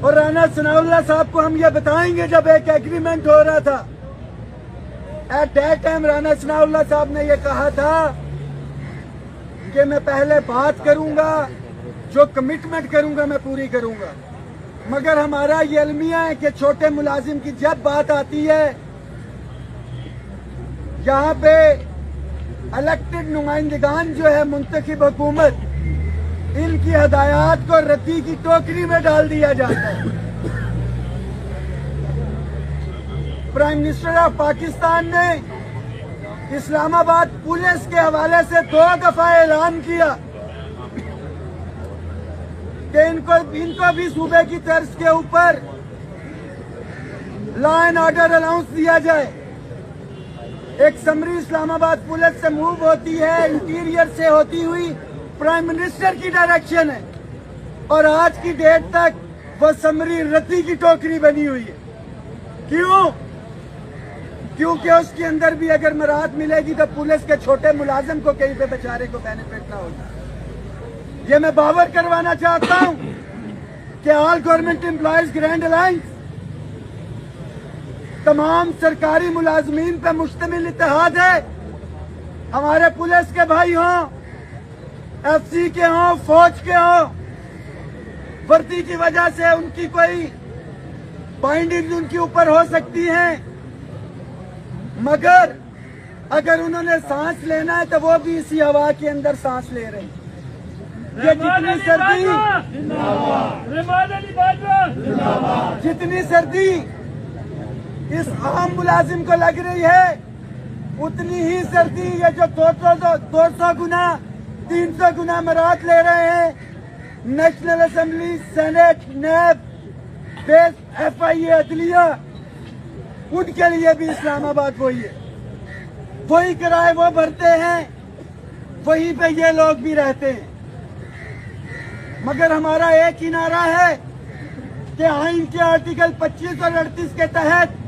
اور رانا ثناءاللہ صاحب کو ہم یہ بتائیں گے جب ایک ایگریمنٹ ہو رہا تھا at that time Rana Sanaullah صاحب نے یہ کہا تھا کہ میں پہلے بات کروں گا جو کمٹمنٹ کروں گا میں پوری کروں گا مگر ہمارا یہ المیہ ہے کہ چھوٹے ملازم کی جب بات آتی ہے یہاں پہ الیکٹڈ نمائندگان جو ہے منتخب حکومت ان کی ہدایات کو ردی کی ٹوکری میں ڈال دیا جاتا ہے. پرائم منسٹر آف پاکستان نے اسلام آباد پولیس کے حوالے سے 2 دفعہ اعلان کیا کہ ان کو بھی صوبے کی طرز کے اوپر لا اینڈ آرڈر الاؤنس دیا جائے. ایک سمری اسلام آباد پولیس سے موو ہوتی ہے انٹیریئر سے ہوتی ہوئی پرائم منسٹر کی ڈائریکشن ہے اور آج کی ڈیٹ تک وہ سمری ردی کی ٹوکری بنی ہوئی ہے. کیوں؟ کیونکہ اس کے اندر بھی اگر مراحت ملے گی تو پولیس کے چھوٹے ملازم کو کہیں پہ بیچارے کو بینیفٹ نہ ہوگا. یہ میں باور کروانا چاہتا ہوں کہ آل گورنمنٹ امپلائیز گرینڈ الائنس تمام سرکاری ملازمین پہ مشتمل اتحاد ہے. ہمارے پولیس کے بھائی ہوں ایف سی کے ہوں فوج کے ہوں وردی کی وجہ سے ان کی کوئی بائنڈنگ ان کے اوپر ہو سکتی ہیں مگر اگر انہوں نے سانس لینا ہے تو وہ بھی اسی ہوا کے اندر سانس لے رہے ہیں. جتنی سردی اس عام ملازم کو لگ رہی ہے اتنی ہی سردی یہ جو 200 گنا 300 گنا مراحت لے رہے ہیں national assembly Saint NAB base F آئی اے عدلیہ ان کے لیے بھی اسلام آباد وہی ہے. وہی کرائے وہ بھرتے ہیں وہیں پہ یہ لوگ بھی رہتے ہیں مگر ہمارا ایک ہی نعرہ ہے کہ آئین کے آرٹیکل 25 اور 38 کے تحت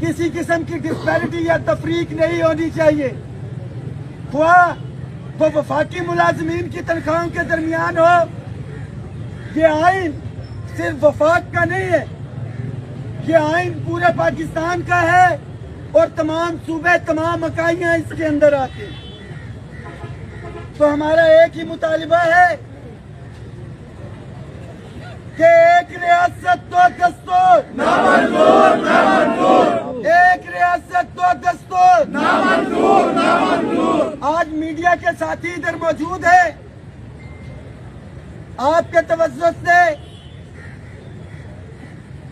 کسی قسم کی ڈسپیرٹی یا تفریق نہیں ہونی چاہیے. خواہ وہ وفاقی ملازمین کی تنخواہوں کے درمیان ہو. یہ آئین صرف وفاق کا نہیں ہے یہ آئین پورے پاکستان کا ہے اور تمام صوبے تمام اکائیاں اس کے اندر آتی ہیں. تو ہمارا ایک ہی مطالبہ ہے کہ ایک ریاست 2 دستور نامنظور نامنظور ایک ریاست 2 دستور نامنظور نامنظور. آج میڈیا کے ساتھی ادھر موجود ہیں آپ کے توجہ سے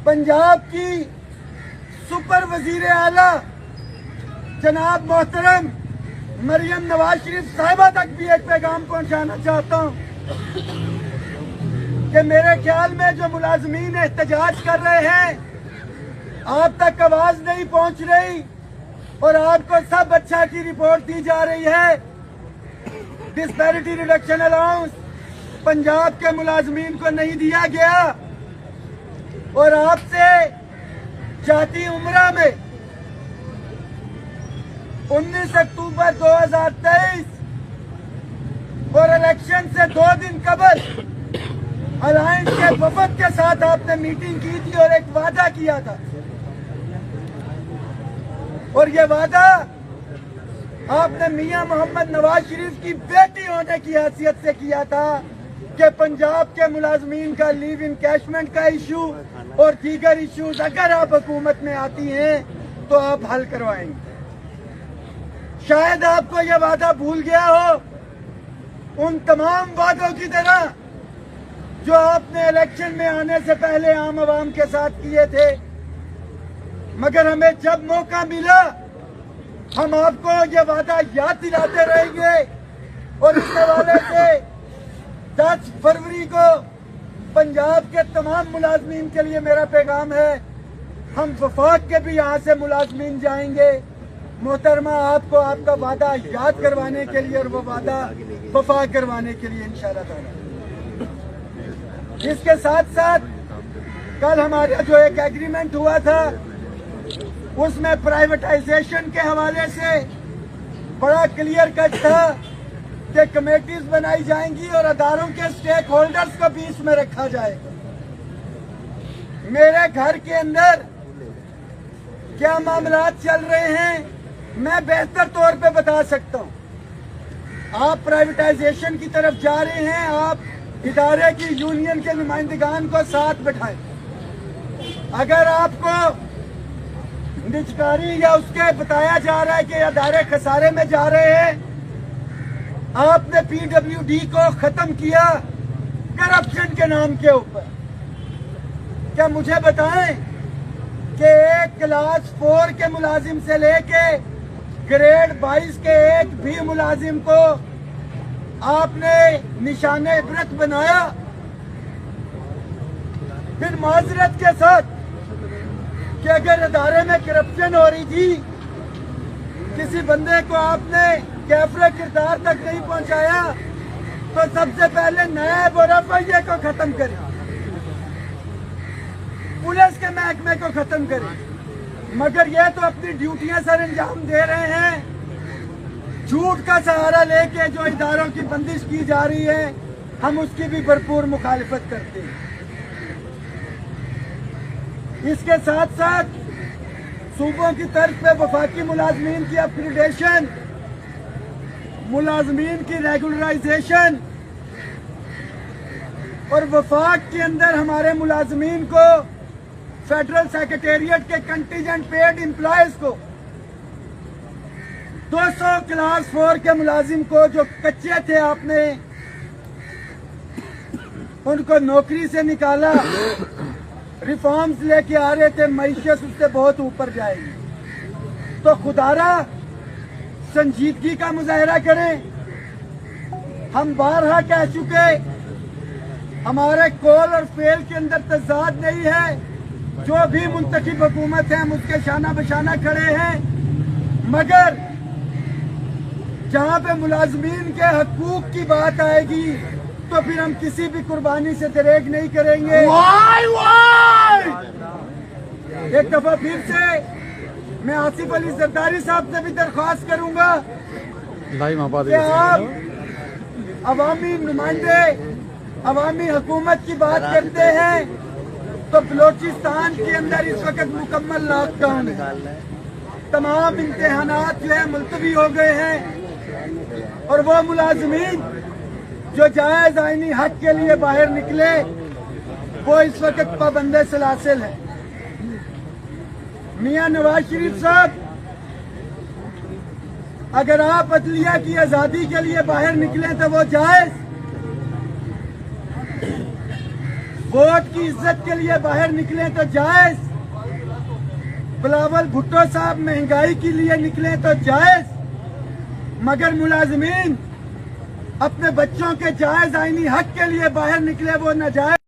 پنجاب کی سپر وزیر اعلیٰ جناب محترم مریم نواز شریف صاحبہ تک بھی ایک پیغام پہنچانا چاہتا ہوں کہ میرے خیال میں جو ملازمین احتجاج کر رہے ہیں آپ تک آواز نہیں پہنچ رہی اور آپ کو سب اچھا کی رپورٹ دی جا رہی ہے. ڈسپیرٹی ریڈکشن الاؤنس پنجاب کے ملازمین کو نہیں دیا گیا اور آپ سے جاتی عمرہ میں 19 اکتوبر 2023 اور الیکشن سے 2 دن قبل الائنس کے وفد کے ساتھ آپ نے میٹنگ کی تھی اور ایک وعدہ کیا تھا اور یہ وعدہ آپ نے میاں محمد نواز شریف کی بیٹی ہونے کی حیثیت سے کیا تھا کہ پنجاب کے ملازمین کا لیو انکیشمنٹ کا ایشو اور دیگر ایشوز اگر آپ حکومت میں آتی ہیں تو آپ حل کروائیں گے. شاید آپ کو یہ وعدہ بھول گیا ہو ان تمام وعدوں کی طرح جو آپ نے الیکشن میں آنے سے پہلے عام عوام کے ساتھ کیے تھے مگر ہمیں جب موقع ملا ہم آپ کو یہ وعدہ یاد دلاتے رہیں گے اور اس حوالے سے 10 فروری کو پنجاب کے تمام ملازمین کے لیے میرا پیغام ہے ہم وفاق کے بھی یہاں سے ملازمین جائیں گے. محترمہ آپ کو آپ کا وعدہ یاد کروانے کے لیے اور وہ وعدہ وفا کروانے کے لیے انشاءاللہ تعالی. اس کے ساتھ ساتھ کل ہمارا جو ایک ایگریمنٹ ہوا تھا اس میں پرائیویٹائزیشن کے حوالے سے بڑا کلیئر کٹ تھا کہ کمیٹیز بنائی جائیں گی اور اداروں کے سٹیک ہولڈرز کو بھی اس میں رکھا جائے گا. میرے گھر کے اندر کیا معاملات چل رہے ہیں میں بہتر طور پہ بتا سکتا ہوں۔ آپ پرائیویٹائزیشن کی طرف جا رہے ہیں، آپ ادارے کی یونین کے نمائندگان کو ساتھ بٹھائیں۔ اگر آپ کو نجکاری یا اس کے بتایا جا رہا ہے کہ ادارے خسارے میں جا رہے ہیں، آپ نے پی ڈبلیو ڈی کو ختم کیا کرپشن کے نام کے اوپر۔ کیا مجھے بتائیں کہ ایک کلاس 4 کے ملازم سے لے کے گریڈ 22 کے ایک بھی ملازم کو آپ نے نشان عبرت بنایا؟ پھر معذرت کے ساتھ کہ اگر ادارے میں کرپشن ہو رہی تھی، کسی بندے کو آپ نے کیفر کردار تک نہیں پہنچایا، تو سب سے پہلے نائب اور رفعیے کو ختم کریں، پولیس کے محکمے کو ختم کریں۔ مگر یہ تو اپنی ڈیوٹیاں سر انجام دے رہے ہیں، جھوٹ کا سہارا لے کے جو اداروں کی بندش کی جا رہی ہے ہم اس کی بھی بھرپور مخالفت کرتے ہیں۔ اس کے ساتھ ساتھ صوبوں کی طرف پہ وفاقی ملازمین کی اپگریڈیشن، ملازمین کی ریگولرائزیشن اور وفاق کے اندر ہمارے ملازمین کو فیڈرل سیکریٹریٹ کے کنٹیجنٹ پیڈ امپلائیز کو 200 کلاس 4 کے ملازم کو جو کچے تھے آپ نے ان کو نوکری سے نکالا، ریفارمز لے کے آ رہے تھے، معیشت اس سے بہت اوپر جائے گی۔ تو خدارا سنجیدگی کا مظاہرہ کریں۔ ہم بارہا کہہ چکے ہمارے کول اور فیل کے اندر تضاد نہیں ہے، جو بھی منتخب حکومت ہے ہم اس کے شانہ بشانہ کھڑے ہیں، مگر جہاں پہ ملازمین کے حقوق کی بات آئے گی تو پھر ہم کسی بھی قربانی سے دریغ نہیں کریں گے۔ ایک دفعہ پھر سے میں آصف علی زرداری صاحب سے بھی درخواست کروں گا کہ آپ عوامی نمائندے عوامی حکومت کی بات کرتے ہیں تو بلوچستان کے اندر اس وقت مکمل لاک ڈاؤن ہے، تمام امتحانات جو ہیں ملتوی ہو گئے ہیں، اور وہ ملازمین جو جائز آئینی حق کے لیے باہر نکلے وہ اس وقت پابند سلاسل ہے۔ میاں نواز شریف صاحب، اگر آپ عدلیہ کی آزادی کے لیے باہر نکلیں تو وہ جائز، ووٹ کی عزت کے لیے باہر نکلیں تو جائز، بلاول بھٹو صاحب مہنگائی کے لیے نکلیں تو جائز، مگر ملازمین اپنے بچوں کے جائز آئینی حق کے لیے باہر نکلے وہ ناجائز۔